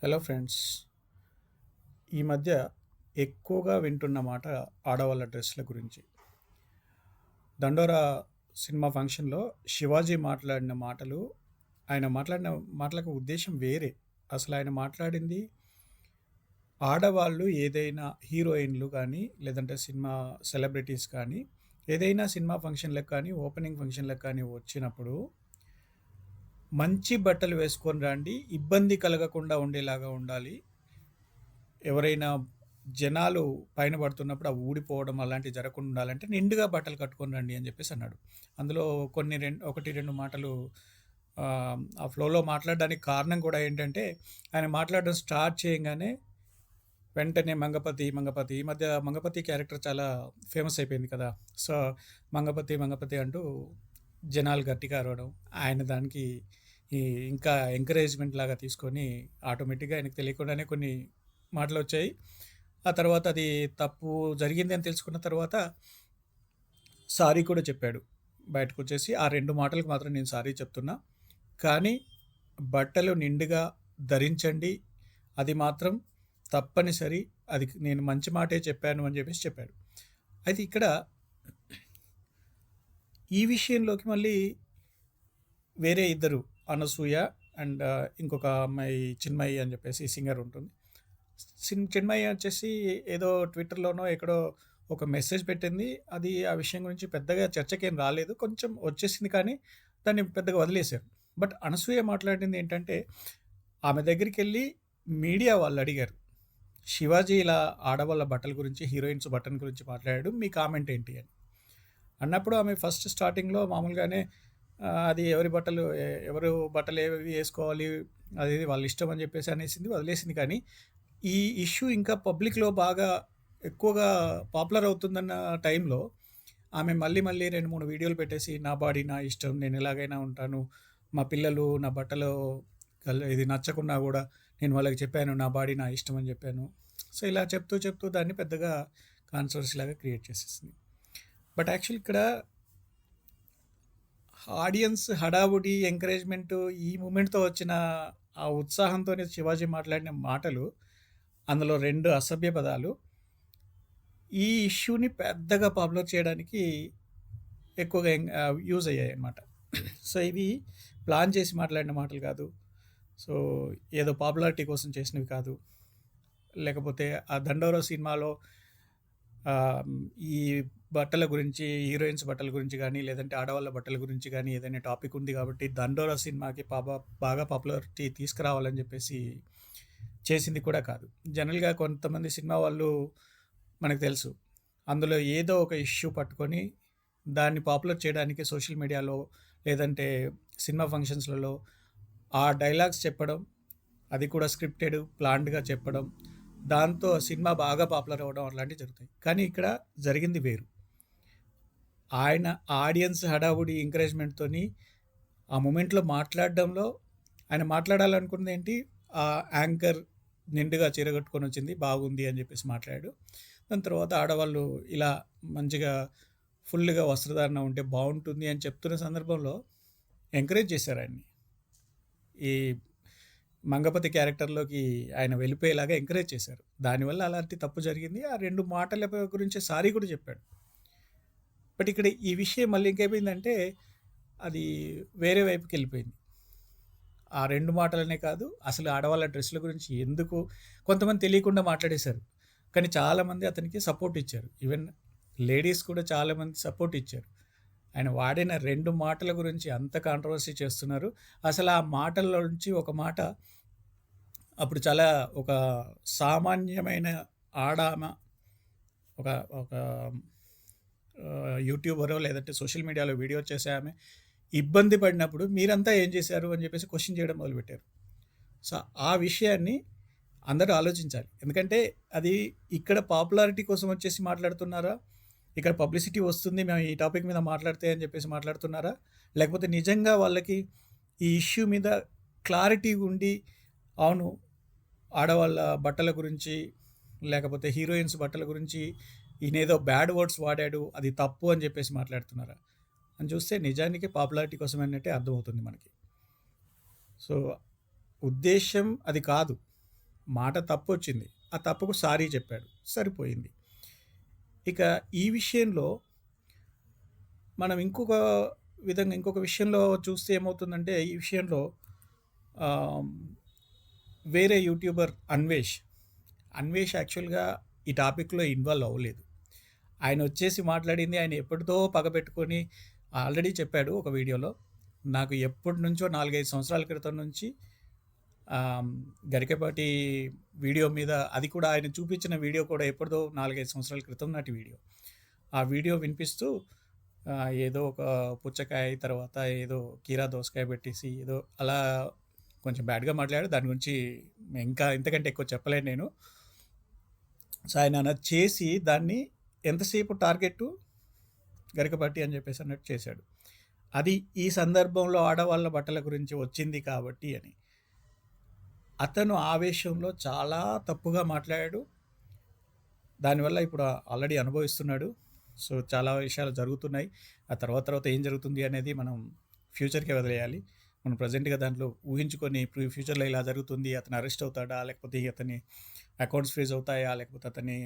Hello friends. ఈ మధ్య ఎక్కువగా వింటున్న మాట ఆడవాళ్ళ డ్రెస్‌ల గురించి. 'దండోరా' సినిమా ఫంక్షన్‌లో శివాజీ మాట్లాడిన మాటలు, ఆయన మాట్లాడిన మాటలకు ఉద్దేశ్యం వేరే. అసలాయన మాట్లాడింది ఆడవాళ్ళు ఏదైనా హీరోయిన్‌లు కానీ, లేదంటే సినిమా సెలబ్రిటీస్ కానీ, ఏదైనా సినిమా ఫంక్షన్‌లకు కానీ, ఓపెనింగ్ ఫంక్షన్‌లకు కానీ వచ్చినప్పుడు మంచి బట్టలు వేసుకొని రండి. ఇబ్బంది కలగకుండా ఉండేలాగా ఉండాలి. ఎవరైనా జనాలు పైన పడుతున్నప్పుడు అవి ఊడిపోవడం అలాంటివి జరగకుండా ఉండాలంటే నిండుగా బట్టలు కట్టుకొని రండి అని చెప్పేసి అన్నాడు. అందులో కొన్ని 2 మాటలు ఆ ఫ్లోలో మాట్లాడడానికి కారణం కూడా ఏంటంటే, ఆయన మాట్లాడడం స్టార్ట్ చేయంగానే వెంటనే మంగపతి, మంగపతి ఈ మధ్య మంగపతి క్యారెక్టర్ చాలా ఫేమస్ అయిపోయింది కదా! సో, మంగపతి, మంగపతి అంటూ జనాలు గట్టిగా అరవడం, ఆయన దానికి ఈ ఇంకా ఎంకరేజ్‌మెంట్ లాగా తీసుకొని ఆటోమేటిక్‌గా ఆయనకు తెలియకుండానే కొన్ని మాటలొచ్చాయి. ఆ తర్వాత అది తప్పు జరిగింది అని తెలుసుకున్న తర్వాత సారీ కూడా చెప్పాడు. బయటకొచ్చేసి ఆ 2 మాటలకు మాత్రం నేను సారీ చెప్తున్నా. కానీ బట్టలు నిండుగా ధరించండి. అది మాత్రం తప్పనిసరి. అది నేను మంచి మాటే చెప్పాను అని చెప్పేసి చెప్పాడు. అయితే ఇక్కడ ఈ విషయంలోకి మళ్ళీ వేరే ఇద్దరు అనసూయ అండ్ ఇంకొక అమ్మాయి చిన్మయి అని చెప్పేసి సింగర్ ఉంటుంది. చిన్మయి వచ్చేసి ఏదో ట్విట్టర్‌లోనో ఎక్కడో ఒక మెసేజ్ పెట్టింది. అది ఆ విషయం గురించి పెద్దగా చర్చకేం రాలేదు. కొంచెం వచ్చేసింది కానీ దాన్ని పెద్దగా వదిలేసారు. బట్ అనసూయ మాట్లాడింది ఏంటంటే, ఆమె దగ్గరికెళ్ళి మీడియా వాళ్ళు అడిగారు. శివాజీ ఇలా ఆడవాళ్ళ బట్టల గురించి, హీరోయిన్స్ బట్టల గురించి మాట్లాడాడు. మీ కామెంట్ ఏంటి అని. అన్నప్పుడు ఆమె ఫస్ట్ స్టార్టింగ్‌లో మామూలుగానే అది ఎవరు బట్టలు ఏవి ఏసుకోవాలి, అది వాళ్ళ ఇష్టం అని చెప్పేసి అనేసింది, వదిలేసింది. కానీ ఈ ఇష్యూ ఇంకా పబ్లిక్‌లో బాగా ఎక్కువగా పాపులర్ అవుతుందన్న టైంలో ఆమె మళ్ళీ మళ్ళీ 2, 3 వీడియోలు పెట్టేసి నా బాడీ నా ఇష్టం. నేను ఎలాగైనా ఉంటాను. మా పిల్లలు నా బట్టలు ఇది నచ్చకున్నా గూడా నేను వాళ్ళకి చెప్పాను. నా బాడీ నా ఇష్టం అని చెప్పాను. సో, ఇలా చెప్తూ చెప్తూ దాన్ని పెద్దగా కాంట్రోవర్సీ లాగా క్రియేట్ చేసేసింది. బట్ యాక్చువల్లీ ఇక్కడ ఆడియన్స్ హడావుడి, ఎంకరేజ్‌మెంటు ఈ మూమెంట్‌తో వచ్చిన ఆ ఉత్సాహంతోనే శివాజీ మాట్లాడిన మాటలు, అందులో 2 అసభ్య పదాలు ఈ ఇష్యూని పెద్దగా పాపులర్ చేయడానికి ఎక్కువగా యూజ్ అయ్యాయన్నమాట. సో, ఇవి ప్లాన్ చేసి మాట్లాడిన మాటలు కాదు. సో, ఏదో పాపులారిటీ కోసం చేసినవి కాదు. లేకపోతే ఆ 'దండోరా' సినిమాలో ఆహ్, ఈ బట్టల గురించి, హీరోయిన్స్ బట్టల గురించి గానీ, లేదంటే ఆడవాళ్ళ బట్టల గురించి గానీ ఏదైనా టాపిక్ ఉంది కాబట్టి 'దండోరా' సినిమాకి బాగా పాపులారిటీ తీసుకురావాలని జెప్పేసి చేసింది కూడా కాదు. జనరల్‌గా కొంతమంది సినిమా వాళ్ళు మనకు తెలుసు. అందులో ఏదో ఒక ఇష్యూ పట్టుకొని దాన్ని పాపులర్ చేయడానికి సోషల్ మీడియాలో లేదంటే సినిమా ఫంక్షన్స్‌లలో ఆ డైలాగ్స్ చెప్పడం, అది కూడా స్క్రిప్టెడ్, ప్లాన్డ్‌గా చెప్పడం, దాంతో సినిమా బాగా పాపులర్ అవ్వడం అట్లాంటివి జరుగుతాయి. కానీ ఇక్కడ జరిగింది వేరు. ఆయన ఆడియన్స్ హడావుడి ఎంకరేజ్‌మెంట్‌తోని ఆ మొమెంట్‌లో మాట్లాడడంలో ఆయన మాట్లాడాలనుకున్నదేంటి, ఆ యాంకర్ నిండుగా చీర కట్టుకొనొచ్చింది, బాగుంది అని జెప్పేసి మాట్లాడాడు. దాని తర్వాత ఆడవాళ్ళు ఇలా మంచిగా ఫుల్‌గా వస్త్రధారణ ఉంటే బావుంటుంది అని చెప్తున్న సందర్భంలో ఎంకరేజ్ చేశారు ఆయన్ని. ఈ మంగపతి క్యారెక్టర్‌లోకి ఆయన వెళ్ళిపోయేలాగా ఎంకరేజ్ చేశారు. దానివల్ల అలాంటి తప్పు జరిగింది. ఆ 2 మాటల గురించి సారీ కూడా చెప్పాడు. బట్ ఇక్కడ ఈ విషయం మళ్ళీ ఇంకేమైందంటే, అది వేరే వైపుకెళ్ళిపోయింది. ఆ 2 మాటలనే కాదు, అసలు ఆడవాళ్ళ డ్రెస్‌ల గురించి ఎందుకు కొంతమంది తెలియకుండా మాట్లాడేశారు. కానీ చాలామంది అతనికి సపోర్ట్ ఇచ్చారు. ఈవెన్ లేడీస్ కూడా చాలామంది సపోర్ట్ ఇచ్చారు. ఆయన వాడిన 2 మాటల గురించి అంత కాంట్రోవర్సీ చేస్తున్నారు. అసలు ఆ మాటల్లో నుంచి ఒక మాట అప్పుడు చాలా ఒక సామాన్యమైన ఆడామ ఒక ఒక యూట్యూబరో లేదంటే సోషల్ మీడియాలో వీడియో చేసే ఆమె ఇబ్బంది పడినప్పుడు మీరంతా ఏం చేశారు అని చెప్పేసి క్వెషన్ చేయడం మొదలుపెట్టారు. సో, ఆ విషయాన్ని అందరూ ఆలోచించాలి. ఎందుకంటే అది ఇక్కడ పాపులారిటీ కోసం వచ్చేసి మాట్లాడుతున్నారా? ఇక్కడ పబ్లిసిటీ వస్తుంది. మేము ఈ టాపిక్ మీద మాట్లాడితే అని చెప్పేసి మాట్లాడుతున్నారా? లేకపోతే నిజంగా వాళ్ళకి ఈ ఇష్యూ మీద క్లారిటీ ఉండి, అవును, ఆడవాళ్ళ బట్టల గురించి, లేకపోతే హీరోయిన్స్ బట్టల గురించి ఈయనేదో బ్యాడ్ వర్డ్స్ వాడాడు, అది తప్పు అని చెప్పేసి మాట్లాడుతున్నారా? అని చూస్తే నిజానికి పాపులారిటీ కోసమన్నట్టే అర్థమవుతుంది మనకి. సో, ఉద్దేశ్యం అది కాదు. మాట తప్పొచ్చింది. ఆ తప్పుకు సారీ చెప్పాడు. సరిపోయింది. ఇక ఈ విషయంలో మనం ఇంకొక విషయంలో చూస్తే ఏమవుతుందంటే, ఈ విషయంలో ఆహ్, వేరే యూట్యూబర్ అన్వేష్ యాక్చువల్‌గా ఈ టాపిక్‌లో ఇన్వాల్వ్ అవ్వలేదు. ఆయనొచ్చేసి మాట్లాడింది ఆయన ఎప్పటిదో పగబెట్టుకొని ఆల్రెడీ చెప్పాడు ఒక వీడియోలో. నాకు ఎప్పటినుంచో 4, 5 సంవత్సరాల క్రితం నుంచి ఆహ్, గరికపాటి వీడియో మీద, అది కూడా ఆయన చూపించిన వీడియో కూడా ఎప్పటిదో 4, 5 సంవత్సరాల క్రితం నాటి వీడియో. ఆ వీడియో వినిపిస్తూ ఏదో ఒక పుచ్చకాయ తర్వాత ఏదో కీరా దోసకాయ పెట్టేసి ఏదో అలా కొంచెం బ్యాడ్‌గా మాట్లాడాడు. దాని గురించి ఇంకా ఇంతకంటే ఎక్కువ చెప్పలేను నేను. సో, ఆయన అలా చేసి దాన్ని ఎంతసేపు టార్గెట్టు గరికపాటి అని చెప్పేసి అన్నట్టు చేశాడు. అది ఈ సందర్భంలో ఆడవాళ్ళ బట్టల గురించి వచ్చింది కాబట్టి అని. అతను ఆవేశంలో చాలా తప్పుగా మాట్లాడాడు. దానివల్ల ఇప్పుడు ఆల్రెడీ అనుభవిస్తున్నాడు. సో, చాలా విషయాలు జరుగుతున్నాయి. ఆ తర్వాత ఏం జరుగుతుంది అనేది మనం ఫ్యూచర్‌కే వదిలేయాలి. మనం ప్రెజెంట్‌గా దాంట్లో ఊహించుకొని ఫ్యూచర్‌లో ఇలా జరుగుతుంది. అతను అరెస్ట్ అవుతాడా? లేకపోతే అతని అకౌంట్స్ ఫ్రీజ్ అవుతాయా? లేకపోతే అతని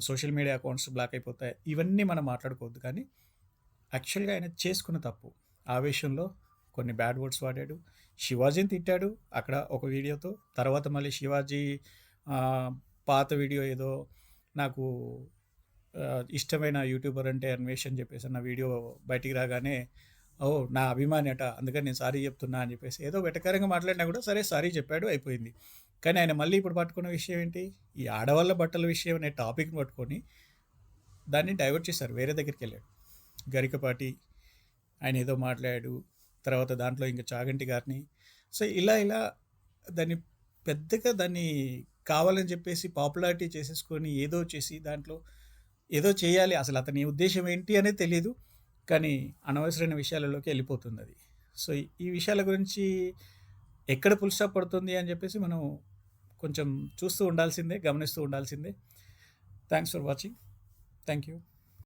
సోషల్ మీడియా అకౌంట్స్ బ్లాక్ అయిపోతాయా? ఇవన్నీ మనం మాట్లాడుకోవద్దు. కానీ యాక్చువల్‌గా ఆయన చేసుకున్న తప్పు. ఆవేశంలో కొన్ని బ్యాడ్ వర్డ్స్ వాడాడు. శివాజీని తిట్టాడు అక్కడ ఒక వీడియోతో. తర్వాత మళ్ళీ శివాజీ ఆహ్, పాత వీడియో ఏదో నాకు ఇష్టమైన యూట్యూబర్ అంటే అన్వేష్ అని చెప్పేసి నా వీడియో బయటికి రాగానే, ఓహ్! నా అభిమాని అట. అందుకని నేను సారీ చెప్తున్నా అని చెప్పేసి ఏదో వెటకారంగా మాట్లాడినా కూడా సరే సారీ చెప్పాడు అయిపోయింది. కానీ ఆయన మళ్ళీ ఇప్పుడు పట్టుకున్న విషయం ఏంటి? ఈ ఆడవాళ్ళ బట్టల విషయం అనే టాపిక్‌ని పట్టుకొని దాన్ని డైవర్ట్ చేశారు. వేరే దగ్గరికెళ్ళాడు. గరికపాటి ఆయన ఏదో మాట్లాడాడు. తర్వాత దాంట్లో ఇంక చాగంటి గారిని, సో, ఇలా దాన్ని పెద్దగా దాన్ని కావాలని చెప్పేసి పాపులారిటీ చేసేసుకొని ఏదో చేసి దాంట్లో ఏదో చేయాలి. అసలు అతని ఉద్దేశ్యం ఏంటి అనేది తెలీదు. కానీ అనవసరమైన విషయాలలోకి వెళ్ళిపోతుందది. సో, ఈ విషయాల గురించి ఎక్కడ ఫుల్ స్టాప్ పడుతుంది అని చెప్పేసి మనం కొంచెం చూస్తూ ఉండాల్సిందే, గమనిస్తూ ఉండాల్సిందే. Thanks for watching. Thank you.